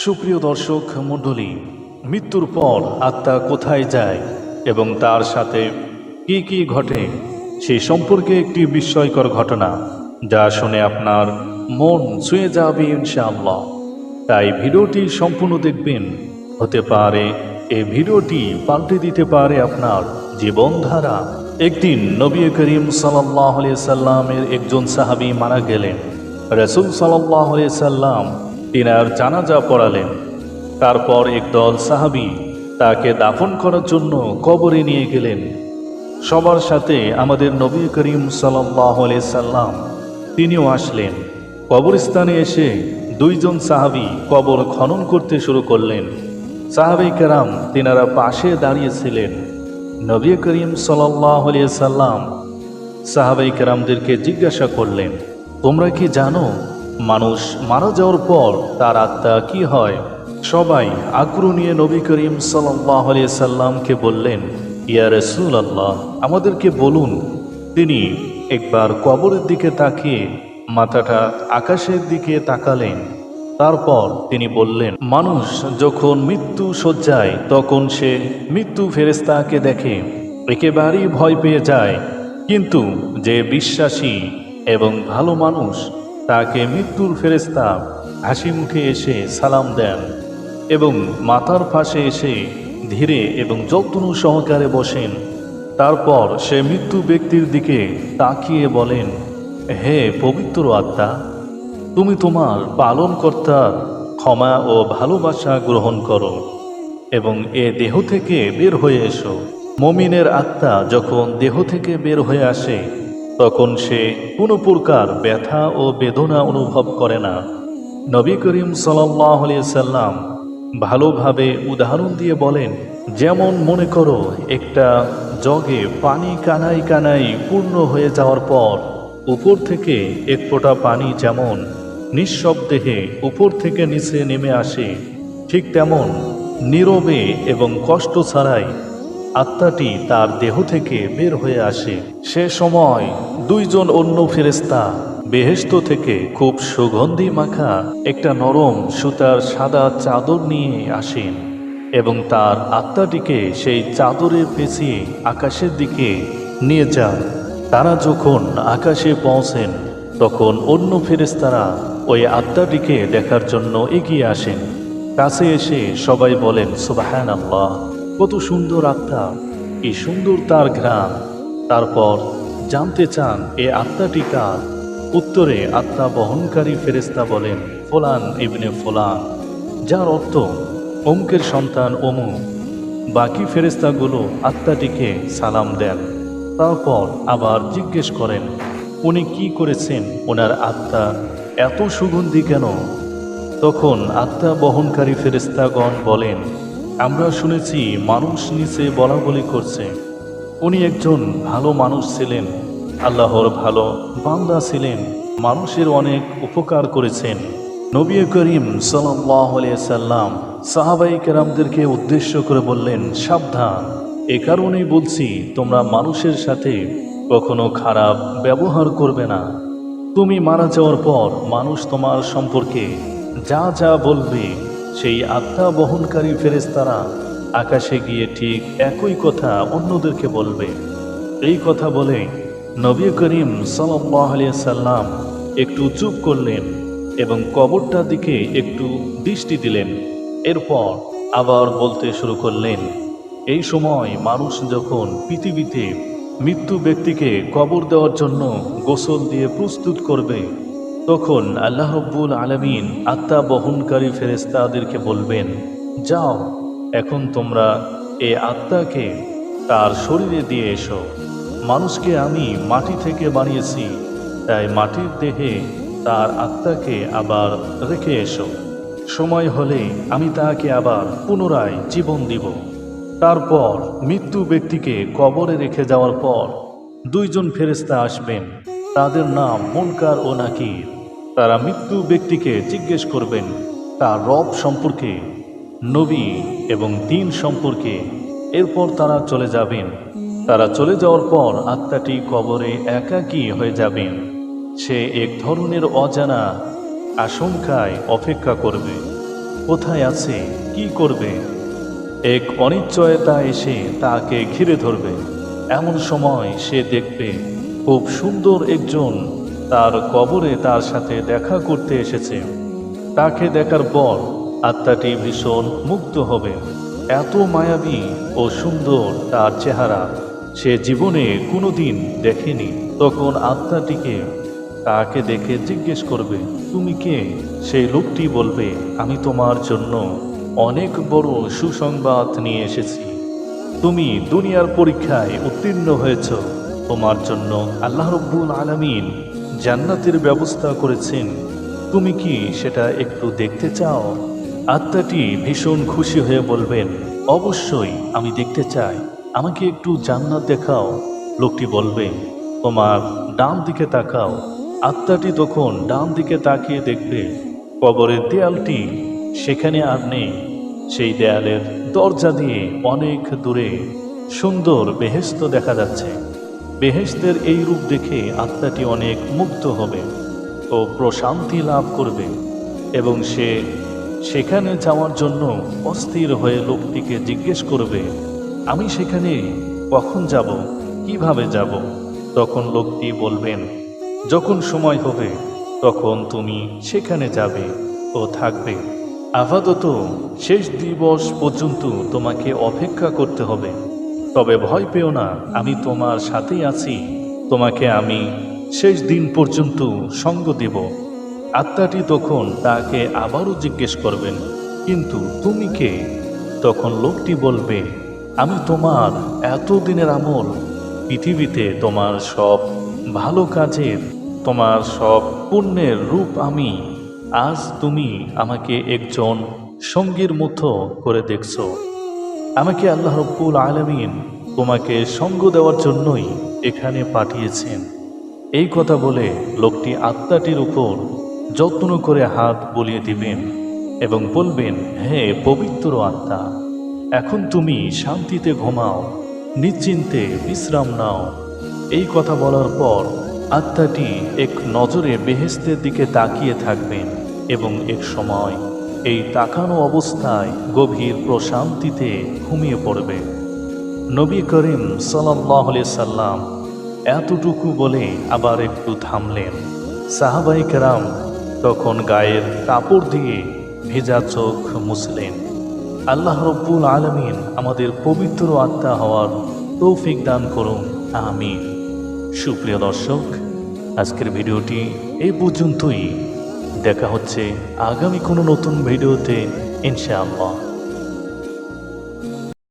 সুপ্রিয় দর্শক মণ্ডলী, মৃত্যুর পর আত্মা কোথায় যায় এবং তার সাথে কি কি ঘটে সে সম্পর্কে একটি বিস্ময়কর ঘটনা, যা শুনে আপনার মন ছুঁয়ে যাবে ইনশাআল্লাহ। তাই ভিডিওটি সম্পূর্ণ দেখবেন। হতে পারে এই ভিডিওটি পাল্টে দিতে পারে আপনার জীবনধারা। একদিন নবী করিম সাল্লাল্লাহু আলাইহি সাল্লামের একজন সাহাবী মারা গেলেন। রাসূল সাল্লাল্লাহু আলাইহি সাল্লাম তিনার জানাজা পড়ালেন। তারপর একদল সাহাবী তাকে দাফন করার জন্য কবরে নিয়ে গেলেন। সবার সাথে আমাদের নবী করিম সাল্লাল্লাহু আলাইহি সাল্লাম তিনিও আসলেন। কবরস্থানে এসে দুইজন সাহাবী কবর খনন করতে শুরু করলেন। সাহাবায়ে কেরাম তিনারা পাশে দাঁড়িয়েছিলেন। নবী করিম সাল্লাল্লাহু আলাইহি সাল্লাম সাহাবায়ে কেরামদেরকে জিজ্ঞাসা করলেন, তোমরা কি জানো মানুষ মারা যাওয়ার পর তার আত্মা কি হয়? সবাই আগ্রহ নিয়ে নবী করিম সাল্লাল্লাহু আলাইহি সাল্লামকে বললেন, ইয়া রাসূলুল্লাহ, আমাদেরকে বলুন। তিনি একবার কবরের দিকে তাকিয়ে মাথাটা আকাশের দিকে তাকালেন। তারপর তিনি বললেন, মানুষ যখন মৃত্যু শয্যায় তখন সে মৃত্যু ফেরেশতাকে দেখে একেবারেই ভয় পেয়ে যায়, কিন্তু যে বিশ্বাসী এবং ভালো মানুষ তাকে মৃত্যুর ফেরেশতা হাসি মুখে এসে সালাম দেন এবং মাথার পাশে এসে ধীরে এবং যত্ন সহকারে বসেন। তারপর সে মৃত্যু ব্যক্তির দিকে তাকিয়ে বলেন, হে পবিত্র আত্মা, তুমি তোমার পালনকর্তার ক্ষমা ও ভালোবাসা গ্রহণ করো এবং এ দেহ থেকে বের হয়ে এসো। মুমিনের আত্মা যখন দেহ থেকে বের হয়ে আসে তখন সে কোনো প্রকার ব্যথা ও বেদনা অনুভব করে না। নবী করিম সাল্লাল্লাহু আলাইহি সাল্লাম ভালোভাবে উদাহরণ দিয়ে বলেন, যেমন মনে করো একটা জগে পানি কানায় কানায় পূর্ণ হয়ে যাওয়ার পর উপর থেকে এক ফোঁটা পানি যেমন নিঃশব্দে উপর থেকে নিচে নেমে আসে, ঠিক তেমন নীরবে এবং কষ্ট ছাড়াই আত্মাটি তার দেহ থেকে বের হয়ে আসে। সে সময় দুইজন অন্য ফেরেশতা বেহেশত থেকে খুব সুগন্ধি মাখা একটা নরম সুতার সাদা চাদর নিয়ে আসেন এবং তার আত্মাটিকে সেই চাদরে পেঁচিয়ে আকাশের দিকে নিয়ে যান। তারা যখন আকাশে পৌঁছেন তখন অন্য ফেরেশতারা ওই আত্মাটিকে দেখার জন্য এগিয়ে আসেন। কাছে এসে সবাই বলেন, সুবহানাল্লাহ, কত সুন্দর আত্মা, কি সুন্দর তার ঘ্রাণ। তারপর জানতে চান এ আত্মাটি কার? উত্তরে আত্মা বহনকারী ফেরেশতা বলেন, ফুলান ইবনে ফুলান, যার অর্থ অমুকের সন্তান অমুক। বাকি ফেরেশতাগুলো আত্মাটিকে সালাম দেন। তারপর আবার জিজ্ঞেস করেন, উনি কি করেছেন? ওনার আত্মা এত সুগন্ধি কেন? তখন আত্মা বহনকারী ফেরেশতাগণ বলেন, আমরা শুনেছি মানুষ নিচে বলা বলি করছে, উনি একজন ভালো মানুষ ছিলেন, আল্লাহর ভালো বান্দা ছিলেন, মানুষের অনেক উপকার করেছেন। নবী করিম সাল্লাল্লাহু আলাইহি সাল্লাম সাহাবায়ে কেরামদেরকে উদ্দেশ্য করে বললেন, সাবধান, এ কারণেই বলছি তোমরা মানুষের সাথে কখনো খারাপ ব্যবহার করবে না। তুমি মারা যাওয়ার পর মানুষ তোমার সম্পর্কে যা যা বলবে সেই আত্মা বহনকারী ফেরেশতারা আকাশে গিয়ে ঠিক একই কথা অন্যদেরকে বলবে। এই কথা বলে নবী করিম সাল্লাল্লাহু আলাইহি সাল্লাম একটু চুপ করলেন এবং কবরটার দিকে একটু দৃষ্টি দিলেন। এরপর আবার বলতে শুরু করলেন, এই সময় মানুষ যখন পৃথিবীতে মৃত্যু ব্যক্তিকে কবর দেওয়ার জন্য গোসল দিয়ে প্রস্তুত করবে, তখন আল্লাহ রাব্বুল আলামিন আত্মা বহনকারী ফেরেশতাদেরকে বলবেন, যাও, এখন তোমরা এই আত্মাকে তার শরীরে দিয়ে এসো। মানুষকে আমি মাটি থেকে বানিয়েছি, তাই মাটির দেহে তার আত্মাকে আবার রেখে এসো। সময় হলে আমি তাকে আবার পুনরায় জীবন দিব। তারপর মৃত্যু ব্যক্তিকে কবরে রেখে যাওয়ার পর দুইজন ফেরেশতা আসবেন, তাদের নাম মুনকার ও নাকির। তারা মৃত্যু ব্যক্তিকে জিজ্ঞেস করবেন তার রব সম্পর্কে, নবী এবং দ্বীন সম্পর্কে। এরপর তারা চলে যাবেন। তারা চলে যাওয়ার পর আত্মাটি কবরে একাকী হয়ে যাবেন। সে এক ধরনের অজানা আশঙ্কায় অপেক্ষা করবে। কোথায় আছে, কি করবে। এক অনিশ্চয়তা এসে তাকে ঘিরে ধরবে। এমন সময় সে দেখবে খুব সুন্দর একজন তার কবরে তার সাথে দেখা করতে এসেছে। তাকে দেখার পর আত্মাটি ভীষণ মুগ্ধ হবে। এত মায়াবী ও সুন্দর তার চেহারা সে জীবনে কোনোদিন দেখেনি। তখন আত্মাটিকে তাকে দেখে জিজ্ঞেস করবে, তুমি কে? সেই লোকটি বলবে, আমি তোমার জন্য অনেক বড় সুসংবাদ নিয়ে এসেছি। তুমি দুনিয়ার পরীক্ষায় উত্তীর্ণ হয়েছ। তোমার জন্য আল্লাহ রাব্বুল আলামিন জান্নাতের ব্যবস্থা করেছেন। তুমি কি সেটা একটু দেখতে চাও? আত্মাটি ভীষণ খুশি হয়ে বলবেন, অবশ্যই আমি দেখতে চাই, আমাকে একটু জান্নাত দেখাও। লোকটি বলবে, তোমার ডান দিকে তাকাও। আত্মাটি তখন ডান দিকে তাকিয়ে দেখবে কবরের দেয়ালটি সেখানে আর নেই। সেই দেয়ালের দরজা দিয়ে অনেক দূরে সুন্দর বেহেশত দেখা যাচ্ছে। বেহেশতের এই রূপ দেখে আত্মাটি অনেক মুগ্ধ হবে ও প্রশান্তি লাভ করবে এবং সে সেখানে যাওয়ার জন্য অস্থির হয়ে লোকটিকে জিজ্ঞেস করবে, আমি সেখানে কখন যাব, কিভাবে যাব? তখন লোকটি বলবেন, যখন সময় হবে তখন তুমি সেখানে যাবে ও থাকবে। আপাতত শেষ দিবস পর্যন্ত তোমাকে অপেক্ষা করতে হবে। তবে ভয় পেও না, আমি তোমার সাথেই আছি। তোমাকে আমি শেষ দিন পর্যন্ত সঙ্গ দেব। আত্মাটি তখন তাকে আবারও জিজ্ঞেস করবেন, কিন্তু তুমি কে? তখন লোকটি বলবে, আমি তোমার এতদিনের আমল, পৃথিবীতে তোমার সব ভালো কাজের, তোমার সব পুণ্যের রূপ আমি। আজ তুমি আমাকে একজন সঙ্গীর মতো করে দেখছো। আমাকে আল্লাহ রাব্বুল আলামিন তোমাকে সঙ্গ দেওয়ার জন্যই এখানে পাঠিয়েছেন। এই কথা বলে লোকটি আত্মাটির উপর যত্ন করে হাত বুলিয়ে দিবেন এবং বলবেন, হে পবিত্র আত্মা, এখন তুমি শান্তিতে ঘুমাও, নিশ্চিন্তে বিশ্রাম নাও। এই কথা বলার পর আত্মাটি এক নজরে বেহেশতের দিকে তাকিয়ে থাকবেন এবং এক সময় এই তাকানো অবস্থায় গভীর প্রশান্তিতে ঘুমিয়ে পড়বে। নবী করিম সাল্লাল্লাহু আলাইহি সাল্লাম এতটুকু বলে আবার একটু থামলেন। সাহাবায়ে কেরাম তখন গায়ের কাপড় দিয়ে ভেজা চোখ মুছলেন। আল্লাহ রাব্বুল আলামিন আমাদের পবিত্র আত্মা হওয়ার তৌফিক দান করুন, আমিন। সুপ্রিয় দর্শক, আজকের ভিডিওটি এই পর্যন্তই। দেখা হচ্ছে আগামী কোনো নতুন ভিডিওতে ইনশাআল্লাহ।